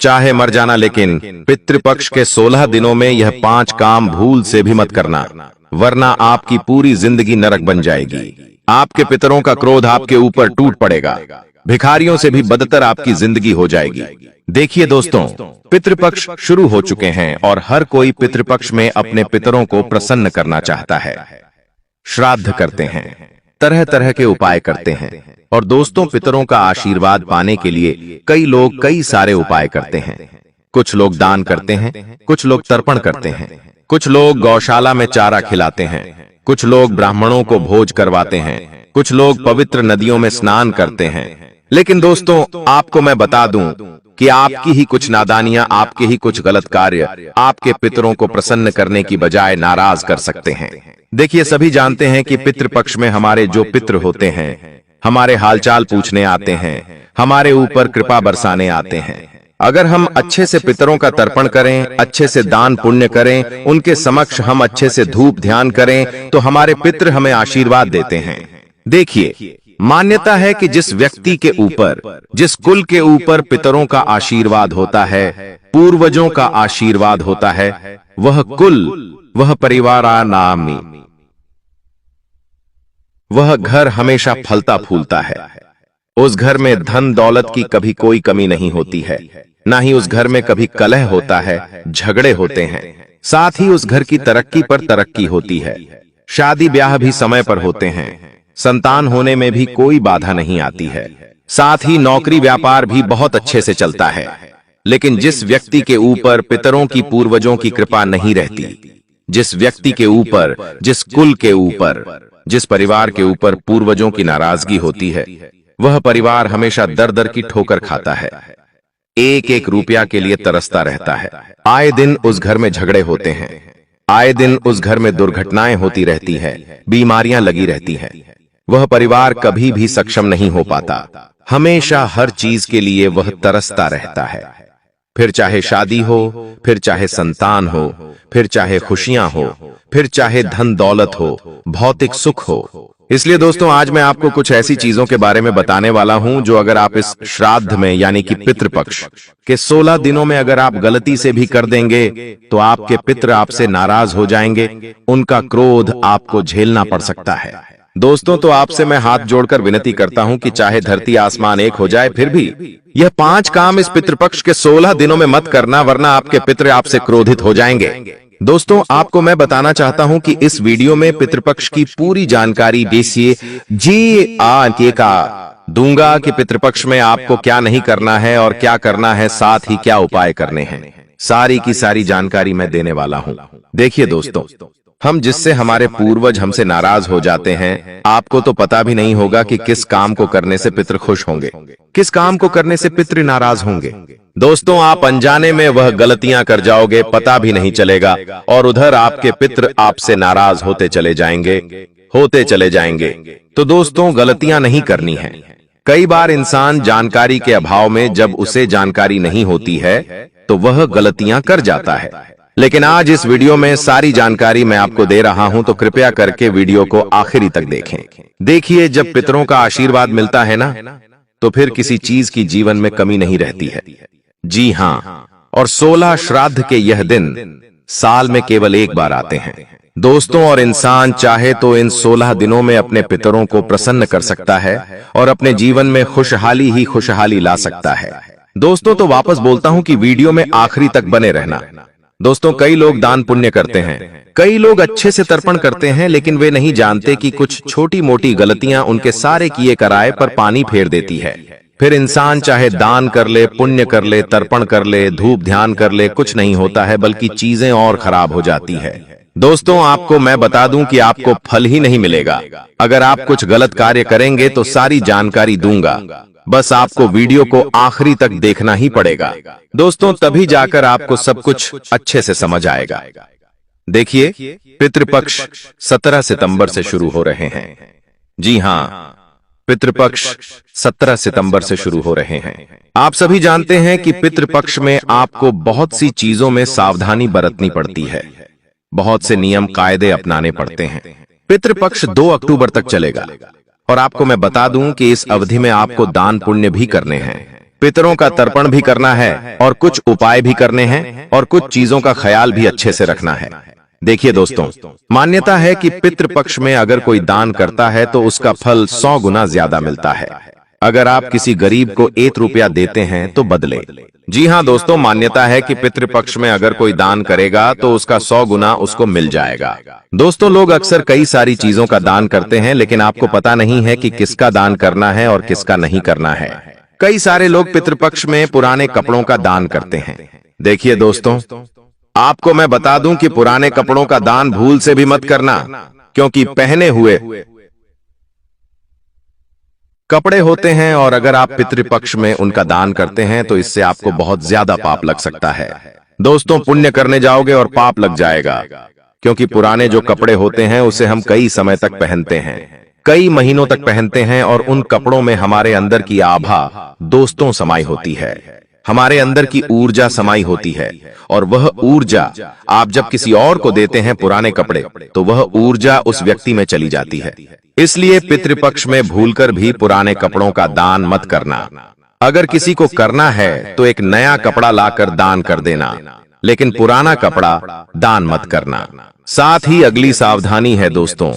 चाहे मर जाना, लेकिन पितृपक्ष के 16 दिनों में यह 5 काम भूल से भी मत करना, वरना आपकी पूरी जिंदगी नरक बन जाएगी। आपके पितरों का क्रोध आपके ऊपर टूट पड़ेगा, भिखारियों से भी बदतर आपकी जिंदगी हो जाएगी। देखिए दोस्तों, पितृपक्ष शुरू हो चुके हैं और हर कोई पितृपक्ष में अपने पितरों को प्रसन्न करना चाहता है। श्राद्ध करते हैं, तरह तरह के उपाय करते हैं और दोस्तों, पितरों का आशीर्वाद पाने के लिए कई लोग कई सारे उपाय करते हैं। कुछ लोग दान करते हैं, कुछ लोग तर्पण करते हैं, कुछ लोग गौशाला में चारा खिलाते हैं, कुछ लोग ब्राह्मणों को भोज करवाते हैं, कुछ लोग पवित्र नदियों में स्नान करते हैं। लेकिन दोस्तों, आपको मैं बता दूं कि आपकी ही कुछ नादानियां, आपके ही कुछ गलत कार्य आपके पितरों को प्रसन्न करने की बजाय नाराज कर सकते हैं। देखिए, सभी जानते हैं कि पितृपक्ष में हमारे जो पितृ होते हैं हमारे हालचाल पूछने आते हैं, हमारे ऊपर कृपा बरसाने आते हैं। अगर हम अच्छे से पितरों का तर्पण करें, अच्छे से दान पुण्य करें, उनके समक्ष हम अच्छे से धूप ध्यान करें, तो हमारे पितृ हमें आशीर्वाद देते हैं। देखिए, मान्यता है कि जिस व्यक्ति के ऊपर, जिस कुल के ऊपर पितरों का आशीर्वाद होता है, पूर्वजों का आशीर्वाद होता है, वह कुल, वह परिवारानामी, वह घर हमेशा फलता फूलता है। उस घर में धन दौलत की कभी कोई कमी नहीं होती है, ना ही उस घर में कभी कलह होता है, झगड़े होते हैं। साथ ही उस घर की तरक्की पर तरक्की होती है, शादी ब्याह भी समय पर होते हैं, संतान होने में भी कोई बाधा नहीं आती है। साथ ही नौकरी व्यापार भी बहुत अच्छे से चलता है। लेकिन जिस व्यक्ति के ऊपर पितरों की, पूर्वजों की कृपा नहीं रहती, जिस व्यक्ति के ऊपर, जिस कुल के ऊपर, जिस परिवार के ऊपर पूर्वजों की नाराजगी होती है, वह परिवार हमेशा दर दर की ठोकर खाता है, एक एक रुपया के लिए तरसता रहता है। आए दिन उस घर में झगड़े होते हैं, आए दिन उस घर में दुर्घटनाएं होती रहती है, बीमारियां लगी रहती हैं। वह परिवार कभी भी सक्षम नहीं हो पाता, हमेशा हर चीज के लिए वह तरसता रहता है। फिर चाहे शादी हो, फिर चाहे संतान हो, फिर चाहे खुशियां हो, फिर चाहे धन दौलत हो, भौतिक सुख हो। इसलिए दोस्तों, आज मैं आपको कुछ ऐसी चीजों के बारे में बताने वाला हूं जो अगर आप इस श्राद्ध में, यानी कि पितृपक्ष के 16 दिनों में अगर आप गलती से भी कर देंगे तो आपके पितृ आपसे नाराज हो जाएंगे, उनका क्रोध आपको झेलना पड़ सकता है। दोस्तों, तो आपसे मैं हाथ जोड़कर विनती करता हूं कि चाहे धरती आसमान एक हो जाए, फिर भी यह 5 काम इस पितृपक्ष के 16 दिनों में मत करना, वरना आपके पितृ आपसे क्रोधित हो जाएंगे। दोस्तों, आपको मैं बताना चाहता हूं कि इस वीडियो में पितृपक्ष की पूरी जानकारी दूंगा कि पितृपक्ष में आपको क्या नहीं करना है और क्या करना है, साथ ही क्या उपाय करने हैं। सारी की सारी जानकारी मैं देने वाला हूं। देखिए दोस्तों, हम जिससे हमारे पूर्वज हमसे नाराज हो जाते हैं, आपको तो पता भी नहीं होगा कि किस काम को करने से पितृ खुश होंगे, किस काम को करने से पितृ नाराज होंगे। दोस्तों, आप अनजाने में वह गलतियां कर जाओगे, पता भी नहीं चलेगा, और उधर आपके पितृ आपसे नाराज होते चले जाएंगे। तो दोस्तों, गलतियां नहीं करनी है। कई बार इंसान जानकारी के अभाव में, जब उसे जानकारी नहीं होती है, तो वह गलतियां कर जाता है। लेकिन आज इस वीडियो में सारी जानकारी मैं आपको दे रहा हूं, तो कृपया करके वीडियो को आखिरी तक देखें। देखिए, जब पितरों का आशीर्वाद मिलता है ना, तो फिर किसी चीज की जीवन में कमी नहीं रहती है। जी हाँ, और 16 श्राद्ध के यह दिन साल में केवल एक बार आते हैं दोस्तों, और इंसान चाहे तो इन 16 दिनों में अपने पितरों को प्रसन्न कर सकता है और अपने जीवन में खुशहाली ही खुशहाली ला सकता है। दोस्तों, तो वापस बोलता हूं कि वीडियो में आखिरी तक बने रहना। दोस्तों, कई लोग दान पुण्य करते हैं, कई लोग अच्छे से तर्पण करते हैं, लेकिन वे नहीं जानते कि कुछ छोटी मोटी गलतियां उनके सारे किए कराए पर पानी फेर देती है। फिर इंसान चाहे दान कर ले, पुण्य कर ले, तर्पण कर ले, धूप ध्यान कर ले, कुछ नहीं होता है, बल्कि चीजें और खराब हो जाती है। दोस्तों, आपको मैं बता दूं कि आपको फल ही नहीं मिलेगा। अगर आप कुछ गलत कार्य करेंगे तो सारी जानकारी दूंगा, बस आपको वीडियो को आखिरी तक देखना ही पड़ेगा दोस्तों, तभी जाकर आपको सब कुछ अच्छे से समझ आएगा। देखिए, पितृपक्ष 17 सितंबर से शुरू हो रहे हैं। जी हाँ, पितृपक्ष 17 सितंबर से शुरू हो रहे हैं। आप सभी जानते हैं कि पितृपक्ष में आपको बहुत सी चीजों में सावधानी बरतनी पड़ती है, बहुत से नियम कायदे अपनाने पड़ते हैं। पितृपक्ष 2 अक्टूबर तक चलेगा और आपको मैं बता दूं कि इस अवधि में आपको दान पुण्य भी करने हैं। पितरों का तर्पण भी करना है और कुछ उपाय भी करने हैं और कुछ चीजों का ख्याल भी अच्छे से रखना है। देखिए दोस्तों, मान्यता है कि पितृपक्ष में अगर कोई दान करता है तो उसका फल 100 गुना ज्यादा मिलता है। अगर आप किसी गरीब को 1 रुपया देते हैं तो बदले। जी हाँ दोस्तों, मान्यता है कि पितृपक्ष में अगर कोई दान करेगा तो उसका 100 गुना उसको मिल जाएगा। दोस्तों, लोग अक्सर कई सारी चीजों का दान करते हैं, लेकिन आपको पता नहीं है कि किसका दान करना है और किसका नहीं करना है। कई सारे लोग पितृपक्ष में पुराने कपड़ों का दान करते हैं। देखिए दोस्तों, आपको मैं बता दूं कि पुराने कपड़ों का दान भूल से भी मत करना, क्योंकि पहने हुए कपड़े होते हैं और अगर आप पितृपक्ष में उनका दान करते हैं तो इससे आपको बहुत ज्यादा पाप लग सकता है। दोस्तों, पुण्य करने जाओगे और पाप लग जाएगा, क्योंकि पुराने जो कपड़े होते हैं उसे हम कई समय तक पहनते हैं, कई महीनों तक पहनते हैं और उन कपड़ों में हमारे अंदर की आभा दोस्तों समाई होती है, हमारे अंदर की ऊर्जा समाई होती है और वह ऊर्जा आप जब किसी और को देते हैं पुराने कपड़े तो वह ऊर्जा उस व्यक्ति में चली जाती है। इसलिए पितृपक्ष में भूलकर भी पुराने कपड़ों का दान मत करना। अगर किसी को करना है तो एक नया कपड़ा लाकर दान कर देना, लेकिन पुराना कपड़ा दान मत करना। साथ ही अगली सावधानी है दोस्तों,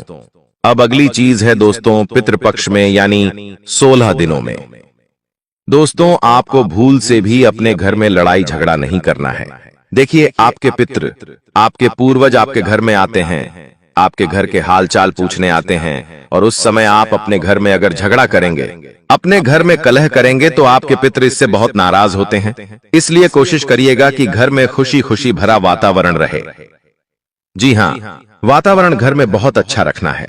अब अगली चीज है दोस्तों पितृपक्ष में यानी 16 दिनों में। दोस्तों, आपको भूल से भी अपने घर में लड़ाई झगड़ा नहीं करना है। देखिए, आपके पितृ, आपके पूर्वज आपके घर में आते हैं, आपके घर के हालचाल पूछने आते हैं और उस समय आप अपने घर में अगर झगड़ा करेंगे, अपने घर में कलह करेंगे तो आपके पितृ इससे बहुत नाराज होते हैं। इसलिए कोशिश करिएगा कि घर में खुशी खुशी भरा वातावरण रहे। जी हाँ, वातावरण घर में बहुत अच्छा रखना है,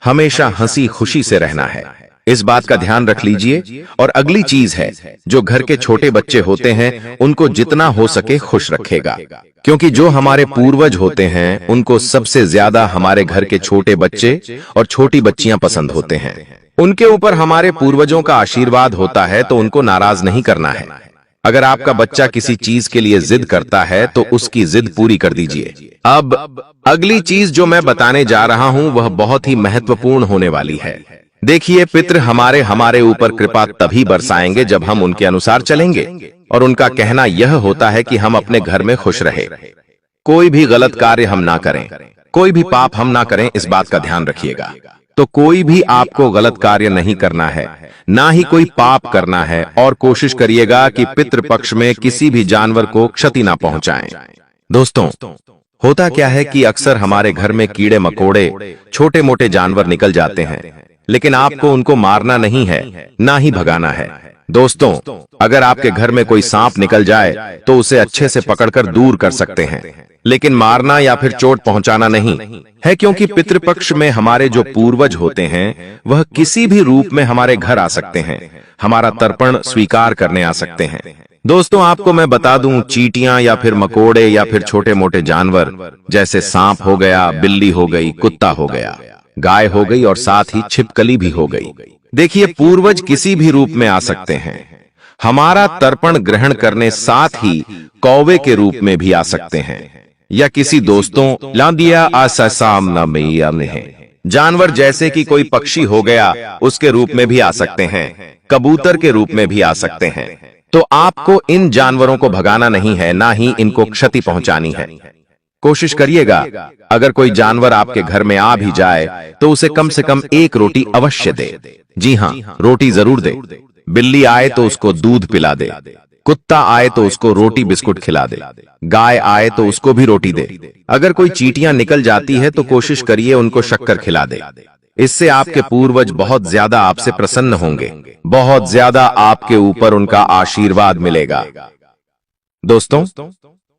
हमेशा हंसी खुशी से रहना है, इस बात का ध्यान रख लीजिए। और अगली चीज है, जो घर के छोटे बच्चे होते हैं उनको जितना हो सके खुश रखेगा, क्योंकि जो हमारे पूर्वज होते हैं उनको सबसे ज्यादा हमारे घर के छोटे बच्चे और छोटी बच्चियां पसंद होते हैं। उनके ऊपर हमारे पूर्वजों का आशीर्वाद होता है तो उनको नाराज नहीं करना है। अगर आपका बच्चा किसी चीज के लिए जिद करता है तो उसकी जिद पूरी कर दीजिए। अब अगली चीज जो मैं बताने जा रहा हूं वह बहुत ही महत्वपूर्ण होने वाली है। देखिए, पितृ हमारे ऊपर कृपा तभी बरसाएंगे जब हम उनके अनुसार चलेंगे, और उनका कहना यह होता है कि हम अपने घर में खुश रहे, कोई भी गलत कार्य हम ना करें, कोई भी पाप हम ना करें, इस बात का ध्यान रखिएगा। तो कोई भी आपको गलत कार्य नहीं करना है, ना ही कोई पाप करना है, और कोशिश करिएगा कि पितृपक्ष में किसी भी जानवर को क्षति ना पहुंचाएं। दोस्तों, होता क्या है कि अक्सर हमारे घर में कीड़े मकोड़े छोटे मोटे जानवर निकल जाते हैं, लेकिन आपको उनको मारना नहीं है, ना ही भगाना है। दोस्तों, अगर आपके घर में कोई सांप निकल जाए तो उसे अच्छे से पकड़कर दूर कर सकते हैं, लेकिन मारना या फिर चोट पहुंचाना नहीं है, क्योंकि पितृपक्ष में हमारे जो पूर्वज होते हैं वह किसी भी रूप में हमारे घर आ सकते हैं, हमारा तर्पण स्वीकार करने आ सकते हैं। दोस्तों, आपको मैं बता दूं, चींटियां या फिर मकोड़े या फिर छोटे मोटे जानवर जैसे सांप हो गया, बिल्ली हो गई, कुत्ता हो गया, गाय हो गई और साथ ही छिपकली भी हो गई। देखिए, पूर्वज किसी भी रूप में आ सकते हैं, हमारा तर्पण ग्रहण करने, साथ ही कौवे के रूप में भी आ सकते हैं, या किसी दोस्तों लांदिया जानवर जैसे कि कोई पक्षी हो गया उसके रूप में भी आ सकते हैं, कबूतर के रूप में भी आ सकते हैं। तो आपको इन जानवरों को भगाना नहीं है, ना ही इनको क्षति पहुंचानी है। कोशिश करिएगा अगर कोई जानवर आपके घर में आ भी जाए तो उसे कम से कम 1 रोटी अवश्य दे। जी हाँ, रोटी जरूर दे। बिल्ली आए तो उसको दूध पिला दे, कुत्ता आए तो उसको रोटी बिस्कुट खिला दे, गाय आए तो उसको भी रोटी दे। अगर कोई चींटियां निकल जाती है तो कोशिश करिए उनको शक्कर खिला दे। इससे आपके पूर्वज बहुत ज्यादा आपसे प्रसन्न होंगे, बहुत ज्यादा आपके ऊपर उनका आशीर्वाद मिलेगा। दोस्तों,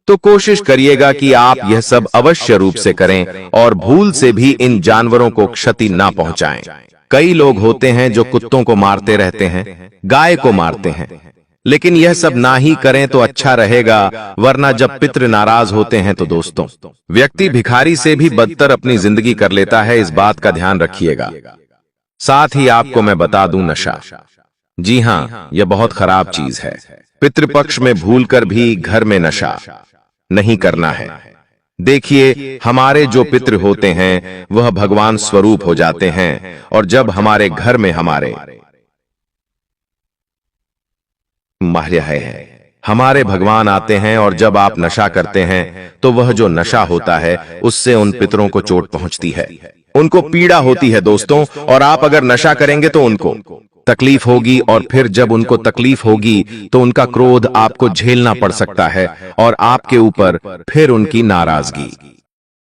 तो कोशिश करिएगा कि आप यह सब अवश्य रूप से करें और भूल से भी इन जानवरों को क्षति ना पहुंचाएं। कई लोग होते हैं जो कुत्तों को मारते रहते हैं, गाय को मारते हैं, लेकिन यह सब ना ही करें तो अच्छा रहेगा, वरना जब पितृ नाराज होते हैं तो दोस्तों व्यक्ति भिखारी से भी बदतर अपनी जिंदगी कर लेता है, इस बात का ध्यान रखिएगा। साथ ही आपको मैं बता दूं, नशा, जी हाँ, यह बहुत खराब चीज है। पितृपक्ष में भूलकर भी घर में नशा नहीं करना है। देखिए, हमारे जो पितृ होते हैं वह भगवान स्वरूप हो जाते हैं, और जब हमारे घर में हमारे मार्या है। हमारे भगवान आते हैं और जब आप नशा करते हैं तो वह जो नशा होता है उससे उन पितरों को चोट पहुंचती है, उनको पीड़ा होती है दोस्तों। और आप अगर नशा करेंगे तो उनको तकलीफ होगी, और फिर जब उनको तकलीफ होगी तो उनका क्रोध आपको झेलना पड़ सकता है और आपके ऊपर फिर उनकी नाराजगी।